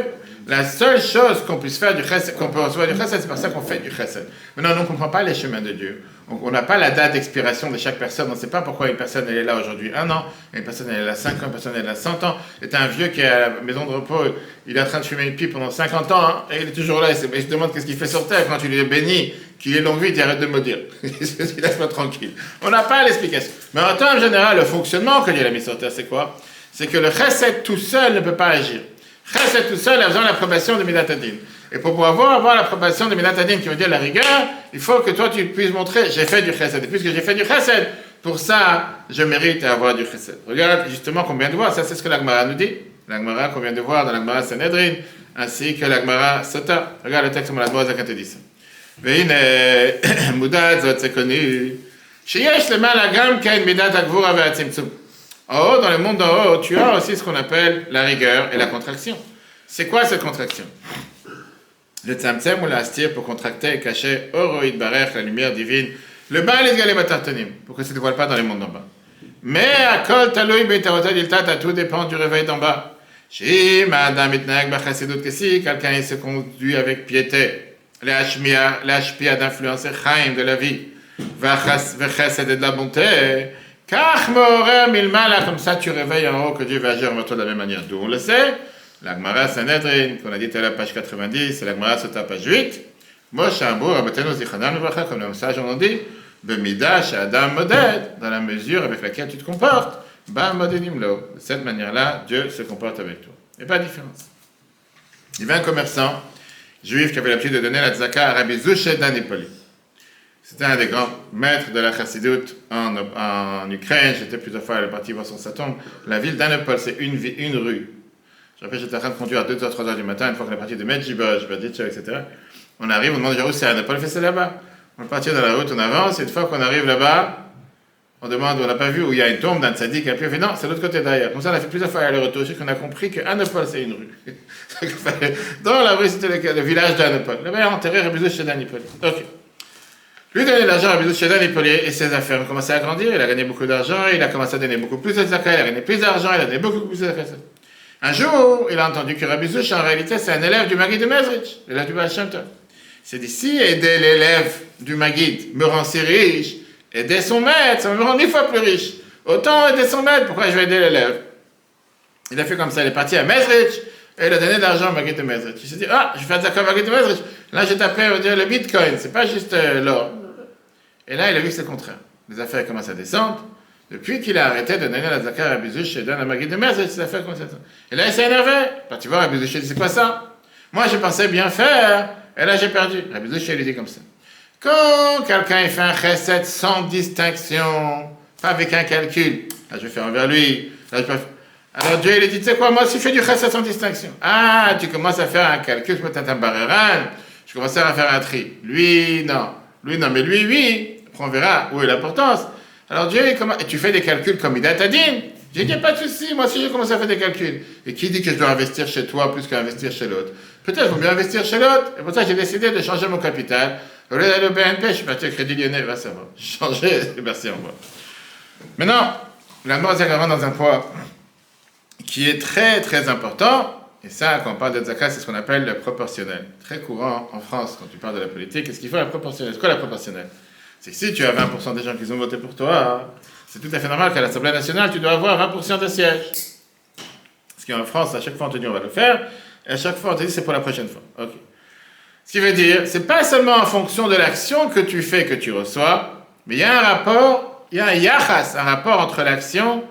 La seule chose qu'on puisse faire du chesed, qu'on peut recevoir du chesed, c'est par ça qu'on fait du chesed. Maintenant, on ne comprend pas les chemins de Dieu. On n'a pas la date d'expiration de chaque personne. On ne sait pas pourquoi une personne elle est là aujourd'hui 1 an, une personne elle est là 5 ans, une personne elle est là 100 ans. C'est un vieux qui est à la maison de repos, il est en train de fumer une pipe pendant 50 ans, hein, et il est toujours là. Il se demande qu'est-ce qu'il fait sur terre quand tu lui es béni, qu'il est longue vie, il arrête de me dire. Il laisse-moi tranquille. On n'a pas l'explication. Mais en temps général, le fonctionnement que Dieu a mis sur terre, c'est quoi? C'est que le chesed tout seul ne peut pas agir. Chesed tout seul a besoin de l'approbation de Midat Hadin. Et pour pouvoir avoir l'approbation de Midat Hadin, qui veut dire la rigueur, il faut que toi tu puisses montrer, j'ai fait du chesed. Et puisque j'ai fait du chesed, pour ça, je mérite d'avoir du chesed. Regarde justement qu'on vient de voir, ça c'est ce que la Gemara nous dit. La Gemara qu'on vient de voir dans la Gemara Sanhedrin, ainsi que la Gemara Sota. Regarde le texte de la Gemara Zakat dit ça. Veine, Mudad, Zot, c'est connu. Sheyesh le mal agam kain Midat Agvura ve'atzimtzum. En haut, dans le monde d'en haut, tu as aussi ce qu'on appelle la rigueur et la contraction. C'est quoi cette contraction? Le tzamtzem ou l'astir pour contracter et cacher Oroïd Barech, la lumière divine, le bal et les batartanim, pour que ça ne se dévoile pas dans les mondes d'en bas. Mais à kol taloui beitarotel iltat, tout dépend du réveil d'en bas. Shim adam itnag bachassidut kesi, quelqu'un il se conduit avec piété, l'ashpia d'influencer chaim de la vie, vachased de la bonté. Kach morer milmala, comme ça tu réveilles en haut que Dieu va agir en toi de la même manière. D'où on le sait, la Gemara Sanhedrin, qu'on a dit à la page 90, c'est la Gemara Sota, page 8. Moshe Ambour, Abateno Zichanan Vracha, comme le message on dit, Bemida, Adam Moded, dans la mesure avec laquelle tu te comportes, Ba Modenimlo. De cette manière-là, Dieu se comporte avec toi. Il n'y a pas de différence. Il y avait un commerçant juif qui avait l'habitude de donner la tzaka à Rabbi Zushe d'Anipoli. C'était un des grands maîtres de la chassidoute en Ukraine. J'étais plusieurs fois parti voir son tombe. La ville d'Anipol, c'est une rue. Je rappelle, j'étais en train de conduire à 2h, 3h du matin, une fois qu'on est parti de Medjiboj, Baditcho, etc. On arrive, on demande où c'est Anipol, fait c'est là-bas. On est parti dans la route, on avance, et une fois qu'on arrive là-bas, on demande, on n'a pas vu où il y a une tombe d'un tzaddik, et puis on fait non, c'est l'autre côté derrière. Comme ça, on a fait plusieurs fois aller-retour, c'est qu'on a compris que Anipol, c'est une rue. Dans la rue, c'était le village d'Anipol. Là-bas, il a enterré Rabbi Zushe d'Anipol. Ok. Lui donnait de l'argent à Rabbi Zushe d'Anipol et ses affaires ont commencé à grandir, il a gagné beaucoup d'argent, il a commencé à donner beaucoup plus de zakat, il a gagné plus d'argent, il a donné beaucoup plus de zakat. Un jour, il a entendu que Rabbi Zushe, en réalité, c'est un élève du Maguid de Mezrich, l'élève du Baal Shem Tov. Il s'est dit, si aider l'élève du Maguid me rend si riche, aider son maître, ça me rend 10 fois plus riche. Autant aider son maître, pourquoi je vais aider l'élève? Il a fait comme ça, il est parti à Mezrich, et il a donné de l'argent au Maguid de Mezrich. Il s'est dit, je vais faire de zakat au Maguid de Mezrich. Là, j'ai tapé, on va dire, le bitcoin, c'est pas juste l'or. Et là, il a vu que c'est le contraire. Les affaires commencent à descendre. Depuis qu'il a arrêté de donner la zakat à Rabbi Zushe et donner la Maguid de Mezrich, les affaires commencent à descendre. Et là, il s'est énervé. Tu vois, Rabbi Zushe dit, c'est quoi ça? Moi, je pensais bien faire, et là, j'ai perdu. Rabbi Zushe lui dit comme ça. Quand quelqu'un il fait un chesed sans distinction, pas avec un calcul, là je vais faire envers lui, là, alors Dieu il dit, tu sais quoi, moi aussi je fais du chesed sans distinction. Ah, tu commences à faire un calcul, je me tente un barreran, je commence à faire un tri. Lui, non, mais lui, oui. Après on verra où est l'importance. Alors Dieu, et tu fais des calculs comme il t'a dit. J'ai dit, pas de souci, moi aussi j'ai commencé à faire des calculs. Et qui dit que je dois investir chez toi plus qu'investir chez l'autre? Peut-être vaut mieux investir chez l'autre. Et pour ça, j'ai décidé de changer mon capital. Au lieu d'aller au BNP, je suis parti au Crédit Lyonnais, va savoir. Changer, merci, au revoir. Maintenant, la mort est vraiment dans un point qui est très très important. Et ça, quand on parle de zakat, c'est ce qu'on appelle le proportionnel. Très courant en France, quand tu parles de la politique, qu'est-ce qu'il faut la proportionnelle? C'est quoi la proportionnelle? C'est que si tu as 20% des gens qui ont voté pour toi, c'est tout à fait normal qu'à l'Assemblée nationale, tu dois avoir 20% de sièges. Parce qu'en France, à chaque fois, on te dit on va le faire, et à chaque fois, on te dit c'est pour la prochaine fois. Ok. Ce qui veut dire, c'est pas seulement en fonction de l'action que tu fais que tu reçois, mais il y a un rapport, il y a un yachas, un rapport entre l'action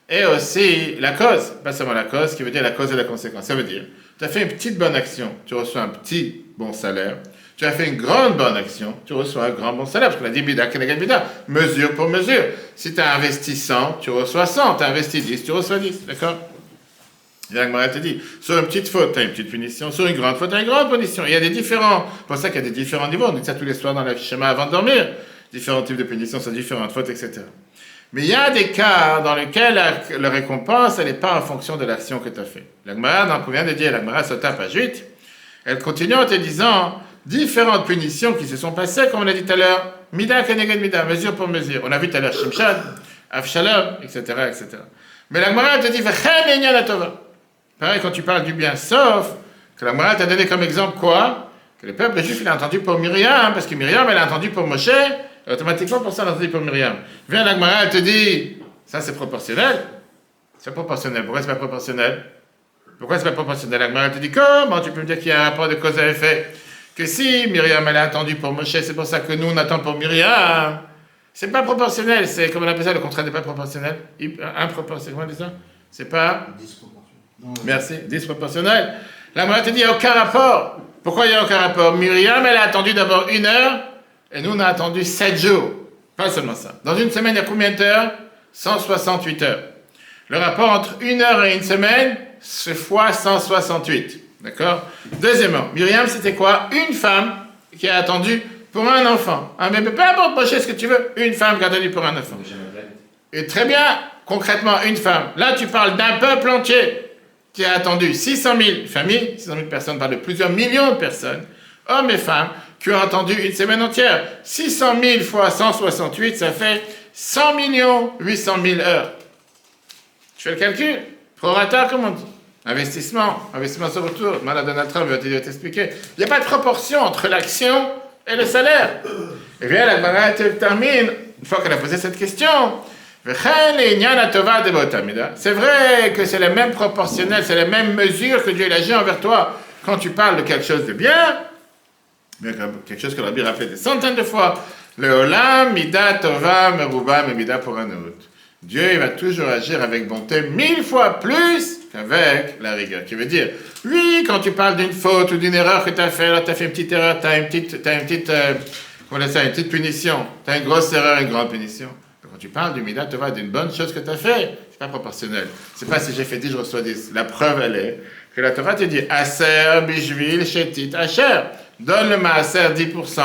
et aussi la cause. Pas seulement la cause, ce qui veut dire la cause et la conséquence. Ça veut dire, tu as fait une petite bonne action, tu reçois un petit bon salaire. Tu as fait une grande bonne action, tu reçois un grand bon salaire, parce qu'on a dit bida, kenegan bida, mesure pour mesure. Si tu as investi 100, tu reçois 100, tu as investi 10, tu reçois 10, d'accord? Et là, Gemara te dit, sur une petite faute, tu as une petite punition, sur une grande faute, tu as une grande punition. Il y a des différents, c'est pour ça qu'il y a des différents niveaux, on dit ça tous les soirs dans le schéma avant de dormir, différents types de punitions sur différentes fautes, etc. Mais il y a des cas dans lesquels la récompense, elle n'est pas en fonction de l'action que tu as fait. La Gemara, dans qu'on vient de dire, la Gemara se tape à 8, elle continue en te disant, différentes punitions qui se sont passées, comme on a dit tout à l'heure, mida keneged mida, mesure pour mesure. On a vu tout à l'heure Shimshon, Avshalom, etc., etc. Mais la Gemara te dit v'chen inyan atova. Pareil quand tu parles du bien, sauf que la Gemara t'a donné comme exemple quoi? Que le peuple juif il a entendu pour Myriam, parce que Myriam elle a entendu pour Moshe, et automatiquement pour ça elle a entendu pour Myriam. Viens la Gemara elle te dit, ça c'est proportionnel. C'est proportionnel. Pourquoi c'est pas proportionnel? Pourquoi c'est pas proportionnel? La Gemara elle te dit comment tu peux me dire qu'il y a un rapport de cause à effet? Que si Myriam elle a attendu pour Moshe, c'est pour ça que nous on attend pour Myriam. C'est pas proportionnel, c'est comme on appelle ça, le contraire n'est pas proportionnel. Improportionnel, comment on dit ça? C'est pas Disproportionnel. Merci, disproportionnel. La Gemara te dit il n'y a aucun rapport. Pourquoi il n'y a aucun rapport? Myriam elle a attendu d'abord 1 heure et nous on a attendu 7 jours. Pas seulement ça. Dans une semaine il y a combien d'heures? 168 heures. Le rapport entre 1 heure et 1 semaine, c'est fois 168. D'accord? Deuxièmement, Myriam, c'était quoi? Une femme qui a attendu pour un enfant. Un bébé, peu importe, Moshe, ce que tu veux, une femme qui a attendu pour un enfant. Et très bien, concrètement, une femme. Là, tu parles d'un peuple entier qui a attendu 600 000 familles, 600 000 personnes, parle de plusieurs millions de personnes, hommes et femmes, qui ont attendu une semaine entière. 600 000 fois 168, ça fait 100 800 000 heures. Tu fais le calcul? Prorata, comme on dit. Investissement sur retour. Malade Donald Trump va t'expliquer. Il n'y a pas de proportion entre l'action et le salaire. Et bien, la Gemara termine, une fois qu'elle a posé cette question, c'est vrai que c'est la même proportionnelle, c'est la même mesure que Dieu a agi envers toi quand tu parles de quelque chose de bien, quelque chose que Rabbi rappelait des centaines de fois. Le Olam, Mida Tova, Meruba, Mida pour un autre. Dieu il va toujours agir avec bonté 1000 fois plus qu'avec la rigueur. Qui veut dire, oui, quand tu parles d'une faute ou d'une erreur que tu as fait, là tu as fait une petite erreur, tu as une petite punition, tu as une grosse erreur, une grande punition. Quand tu parles du Mida Tova, d'une bonne chose que tu as fait, c'est pas proportionnel. C'est pas si j'ai fait 10, je reçois 10. La preuve, elle est que la Torah te dit, Aser, Bishvil, Shetit, Asher. Donne le Maaser 10%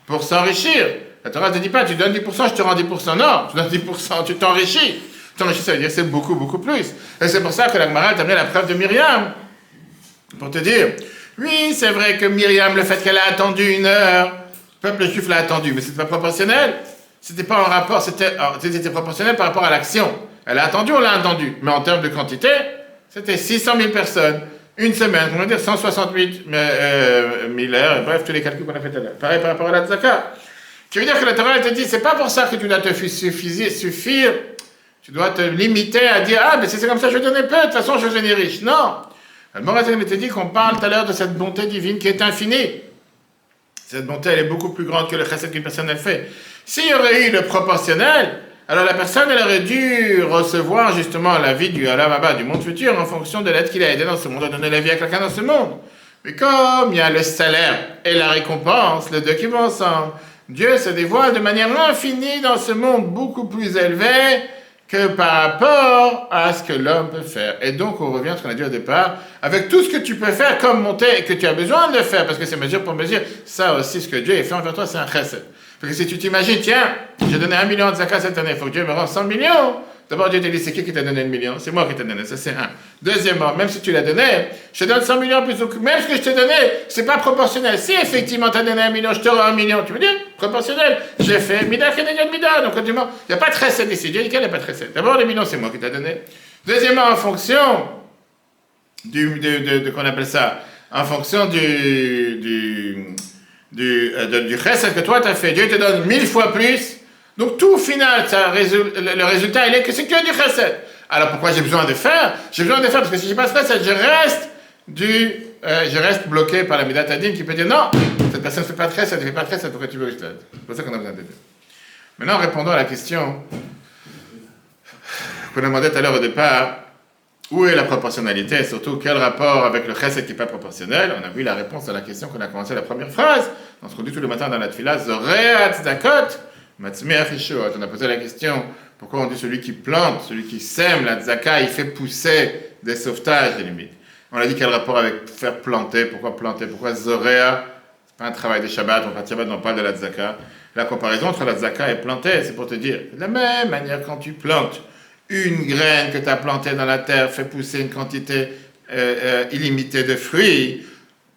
pour s'enrichir. La Torah ne te dit pas, tu donnes 10%, je te rends 10%. Non, tu donnes 10%, tu t'enrichis. T'enrichis, ça veut dire que c'est beaucoup, beaucoup plus. Et c'est pour ça que la Gemara t'a amené la preuve de Myriam. Pour te dire, oui, c'est vrai que Myriam, le fait qu'elle a attendu 1 heure, le peuple juif l'a attendu, mais c'était pas proportionnel. C'était pas en rapport, c'était proportionnel par rapport à l'action. Elle a attendu, on l'a attendu. Mais en termes de quantité, c'était 600 000 personnes. Une semaine, on va dire 168 000 heures, bref, tous les calculs qu'on a fait tout à l'heure. Pareil par rapport à la tzaka. Qui veut dire que la Torah, elle te dit, c'est pas pour ça que tu dois te suffire, tu dois te limiter à dire, ah, mais si c'est comme ça, je vais donner peu, de toute façon, je vais devenir riche. Non. Le Morazim te dit qu'on parle tout à l'heure de cette bonté divine qui est infinie. Cette bonté, elle est beaucoup plus grande que le chesed qu'une personne elle fait. S'il y aurait eu le proportionnel, alors la personne, elle aurait dû recevoir justement la vie du Olam Haba, du monde futur, en fonction de l'aide qu'il a aidé dans ce monde, à donner la vie à quelqu'un dans ce monde. Mais comme il y a le salaire et la récompense, les deux qui vont ensemble, Dieu se dévoile de manière infinie dans ce monde beaucoup plus élevé que par rapport à ce que l'homme peut faire. Et donc, on revient à ce qu'on a dit au départ, avec tout ce que tu peux faire comme monter et que tu as besoin de le faire, parce que c'est mesure pour mesure, ça aussi, ce que Dieu a fait envers toi, c'est un chesed. Parce que si tu t'imagines, tiens, j'ai donné 1 million de zakat cette année, il faut que Dieu me rende 100 millions. D'abord, Dieu te dit, c'est qui t'a donné le million? C'est moi qui t'ai donné, ça c'est un. Deuxièmement, même si tu l'as donné, je te donne 100 millions plus, même ce que je t'ai donné, c'est pas proportionnel. Si effectivement tu as donné 1 million, je te rends 1 million, tu veux dire? Proportionnel. J'ai fait mida keneged mida. Donc, il n'y a pas de chesed ici. Dieu dit qu'il n'y a pas de chesed. D'abord, les millions, c'est moi qui t'ai donné. Deuxièmement, en fonction qu'on appelle ça, en fonction du chesed que toi tu as fait, Dieu te donne 1000 fois plus. Donc tout au final, le résultat, il est que c'est que du chesed. Alors pourquoi j'ai besoin de faire? J'ai besoin de faire parce que si je passe chesed, je reste bloqué par la midat adin qui peut dire non, cette personne ne fait pas de chesed, elle ne fait pas de chesed, pourquoi tu veux que je t'aide? C'est pour ça qu'on a besoin d'aider. Maintenant, répondons à la question qu'on a demandé tout à l'heure au départ, où est la proportionnalité et surtout quel rapport avec le chesed qui n'est pas proportionnel? On a vu la réponse à la question qu'on a commencé la première phrase, dans ce qu'on dit tout le matin dans la tefila, Zorea tzedakot. On a posé la question, pourquoi on dit celui qui plante, celui qui sème la tzaka, il fait pousser des sauvetages des limites. On a dit quel rapport avec faire planter, pourquoi zoréa, c'est pas un travail de Shabbat, on parle de Shabbat, on parle de la tzaka. La comparaison entre la tzaka et planter, c'est pour te dire, de la même manière quand tu plantes une graine que tu as plantée dans la terre, fait pousser une quantité illimitée de fruits,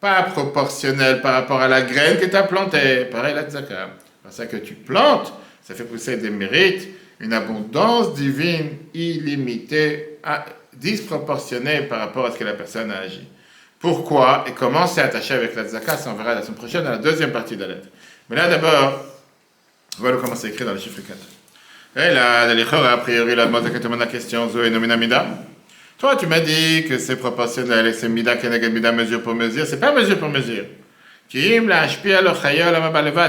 pas proportionnelle par rapport à la graine que tu as plantée, pareil la tzaka. C'est ça que tu plantes, ça fait pousser des mérites, une abondance divine illimitée, disproportionnée par rapport à ce que la personne a agi. Pourquoi et comment c'est attaché avec la tzaka, ça on verra la semaine prochaine dans la deuxième partie de la lettre. Mais là d'abord, on va le commencer à écrire dans le chiffre 4. Et là, a priori, la demande que tu la question, Zoé nomina mida. Toi, tu m'as dit que c'est proportionnel et c'est mida keneged mida, mesure pour mesure. C'est pas mesure pour mesure. C'est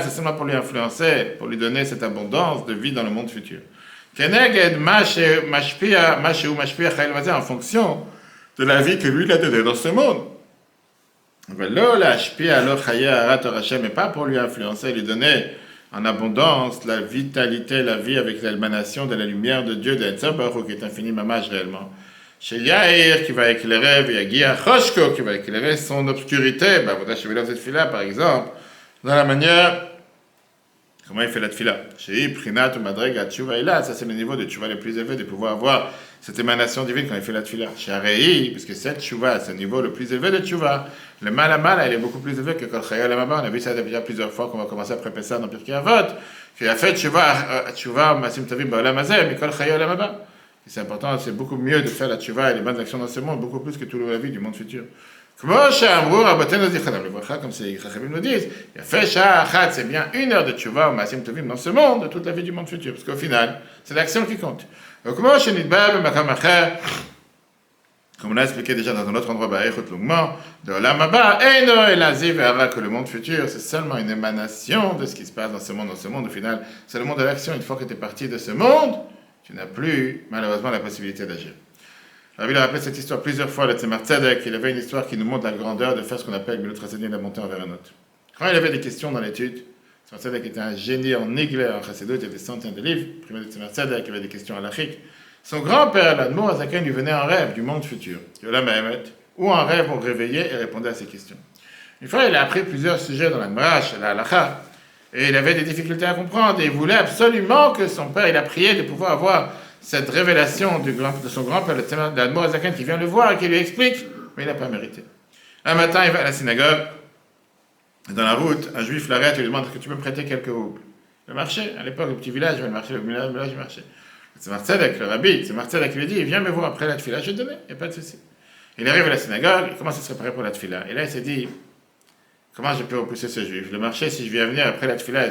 seulement pour lui influencer, pour lui donner cette abondance de vie dans le monde futur. En fonction de la vie que lui il a donnée dans ce monde. Mais pas pour lui influencer, lui donner en abondance la vitalité, la vie avec l'émanation de la lumière de Dieu, d'Etzabaru, qui est infini mamage réellement. Chez Yair, qui va éclairer, Yagia Choshko, qui va éclairer son obscurité, vous achetez cette fila par exemple, dans la manière, comment il fait la tefila. Chez Prinat ou Madrega Tchouva Ila, ça c'est le niveau de Tchouva le plus élevé, de pouvoir avoir cette émanation divine quand il fait la tefila. Chez Arei, parce que cette Tchouva, c'est le niveau le plus élevé de Tchouva. Le mal à mal, elle est beaucoup plus élevé que Kol Chayal Amaba. On a vu ça déjà plusieurs fois qu'on va commencer après Pessah dans Pirkei Avot, qu'il a fait Tchouva, Masim Tavim Ba'olam Hazeh, mais Kol Chayal Amaba. C'est important, c'est beaucoup mieux de faire la tchouva et les bonnes actions dans ce monde, beaucoup plus que toute la vie du monde futur. Comme c'est les Chachamim nous disent, c'est bien 1 heure de tchouva au Maasim Tovim dans ce monde, de toute la vie du monde futur, parce qu'au final, c'est l'action qui compte. Comme on l'a expliqué déjà dans un autre endroit, longuement, de Olam Haba, que le monde futur, c'est seulement une émanation de ce qui se passe dans ce monde. Au final, c'est le monde de l'action. Une fois que tu es parti de ce monde, tu n'as plus, malheureusement, la possibilité d'agir. Alors, il a rappelé cette histoire plusieurs fois, le Tzemar Tzedek. Il avait une histoire qui nous montre la grandeur de faire ce qu'on appelle Milut Chassadim, la montée envers un autre. Quand il avait des questions dans l'étude, Tzemar Tzedek était un génie en Nigler, en Chassidut, il y avait des centaines de livres. Premier de Tzemar Tzedek, il avait des questions à l'Achik. Son grand-père, l'Admor Azaken, lui venait en rêve du monde futur, de la Mahomet, ou en rêve, on réveillait et répondait à ses questions. Une fois, il a appris plusieurs sujets dans la Marash, la Halacha. Et il avait des difficultés à comprendre et il voulait absolument que son père, il a prié de pouvoir avoir cette révélation de son grand-père, l'Admor Azaken, qui vient le voir et qui lui explique, mais il n'a pas mérité. Un matin, il va à la synagogue, et dans la route, un juif l'arrête et lui demande, est-ce que tu peux me prêter quelques roubles? Le marché, à l'époque, le petit village, le village du marché. C'est Tzedek, le rabbi, c'est Tzedek qui lui dit, viens me voir après la tefila, je vais te donner, il n'y a pas de souci. Il arrive à la synagogue, il commence à se préparer pour la tefila, et là il s'est dit, comment je peux repousser ce juif? Le marché, si je viens venir après la tefila,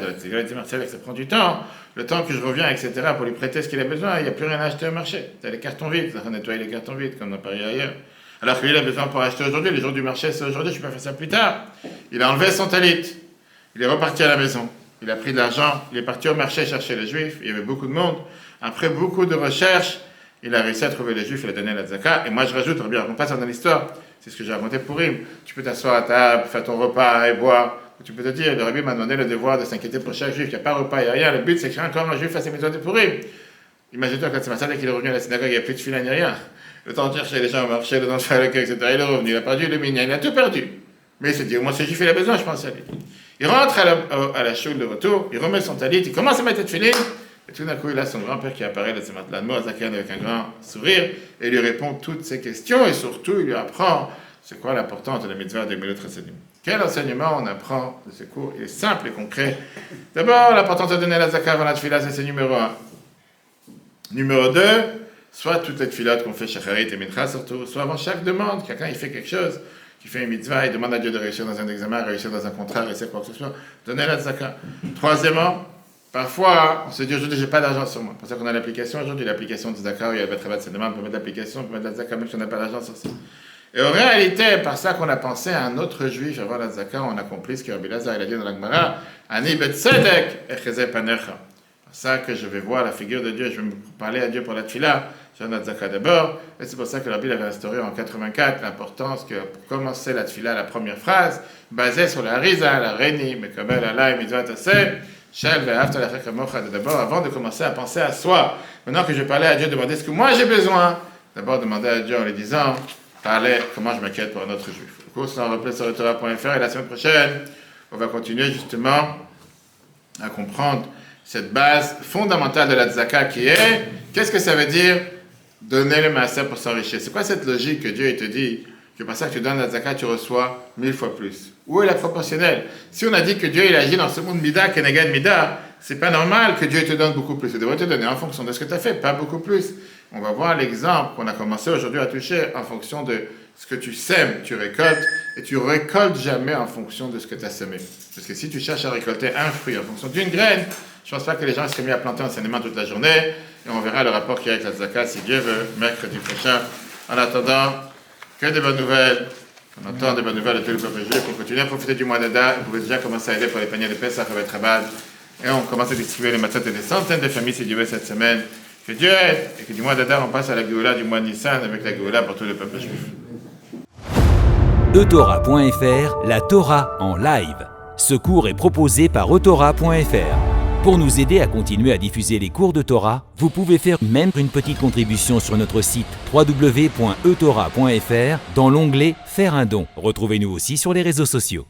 ça prend du temps, le temps que je reviens, etc., pour lui prêter ce qu'il a besoin, il n'y a plus rien à acheter au marché. Tu as les cartons vides, ça va nettoyer les cartons vides, comme on a parlé ailleurs. Alors qu'il a besoin pour acheter aujourd'hui, les jours du marché, c'est aujourd'hui, je peux faire ça plus tard. Il a enlevé son talit, il est reparti à la maison, il a pris de l'argent, il est parti au marché chercher les juifs, il y avait beaucoup de monde. Après beaucoup de recherches, il a réussi à trouver les juifs, il a donné la tzaka. Et moi je rajoute, on passe dans l'histoire, c'est ce que j'ai raconté pour Rim. Tu peux t'asseoir à table, faire ton repas et boire. Tu peux te dire, le rabbi m'a demandé le devoir de s'inquiéter pour chaque juif, il n'y a pas repas, il n'y a rien. Le but, c'est que quand un juif fasse ses mitzvot de Purim. Imagine-toi quand c'est matin, dès qu'il est revenu à la synagogue, il n'y a plus de filet ni rien. Le temps de chercher les gens, marcher, le temps de faire le queue, etc. Il est revenu, il a perdu le minyan, il a tout perdu. Mais il s'est dit, au moins ce juif, il a besoin, je pense à lui. Il rentre à la choule de retour, il remet son talit, il commence à mettre de filet. Et tout d'un coup, il a son grand-père qui apparaît de l'Admo Zaken avec un grand sourire et lui répond toutes ses questions et surtout, il lui apprend c'est quoi l'importance de la mitzvah de Gemilut Chasadim. Quel enseignement on apprend de ce cours? Il est simple et concret. D'abord, l'importance de donner la zakat avant la tefila, c'est numéro 1. Numéro 2, soit toutes les tefilot qu'on fait shacharit et mincha surtout, soit avant chaque demande, quelqu'un il fait quelque chose, qui fait une mitzvah, il demande à Dieu de réussir dans un examen, réussir dans un contrat, réussir quoi que ce soit, donner la zakat. Troisièmement, parfois, on se dit aujourd'hui, j'ai pas d'argent sur moi. C'est pour ça qu'on a l'application aujourd'hui, l'application de Zaka, où il y a le Betrabat Sedema, on peut mettre l'application, on peut mettre la Zaka, même si on n'a pas d'argent sur ça. Et en réalité, par ça qu'on a pensé à un autre juif avant la Zaka, on a compris ce que Rabbi Lazar il a dit dans la Gemara, Ani bet Tzedek echeze panecha. C'est ça que je vais voir la figure de Dieu, je vais me parler à Dieu pour la Tfila, j'ai la Zaka d'abord, et c'est pour ça que Rabbi avait instauré en 84 l'importance que pour commencer la Tfila, la première phrase, basée sur la Riza, la Reni, Mekabel Alay, Mitzvah Taseh, d'abord, avant de commencer à penser à soi. Maintenant que je parlais à Dieu, demander ce que moi j'ai besoin. D'abord, demander à Dieu en lui disant, parler comment je m'inquiète pour un autre juif. Le cours sera replay sur Torah.fr et la semaine prochaine, on va continuer justement à comprendre cette base fondamentale de la tzaka qui est, qu'est-ce que ça veut dire donner le maaser pour s'enrichir? C'est quoi cette logique que Dieu te dit que par ça que tu donnes la zakat, tu reçois 1000 fois plus? Où est la proportionnelle? Si on a dit que Dieu il agit dans ce monde mida, kenegad mida, c'est pas normal que Dieu te donne beaucoup plus. Il devrait te donner en fonction de ce que tu as fait, pas beaucoup plus. On va voir l'exemple qu'on a commencé aujourd'hui à toucher en fonction de ce que tu sèmes, tu récoltes, et tu récoltes jamais en fonction de ce que tu as semé. Parce que si tu cherches à récolter un fruit en fonction d'une graine, je ne pense pas que les gens seraient mis à planter enseignement toute la journée, et on verra le rapport qu'il y a avec la zakat, si Dieu veut, mercredi prochain. En attendant, que de bonnes nouvelles. On entend des bonnes nouvelles de tous les peuples juifs. On continue à profiter du mois d'Adar. Vous pouvez déjà commencer à aider pour les paniers de Pessah avec Rabat. Et on commence à distribuer les matzot et des centaines de familles, si Dieu veut, cette semaine. Que Dieu aide. Et que du mois d'Adar, on passe à la Géoula du mois de Nissan avec la Géoula pour tous les peuples juifs. eTorah.fr, la Torah en live. Ce cours est proposé par eTorah.fr. Pour nous aider à continuer à diffuser les cours de Torah, vous pouvez faire même une petite contribution sur notre site www.etorah.fr dans l'onglet « Faire un don ». Retrouvez-nous aussi sur les réseaux sociaux.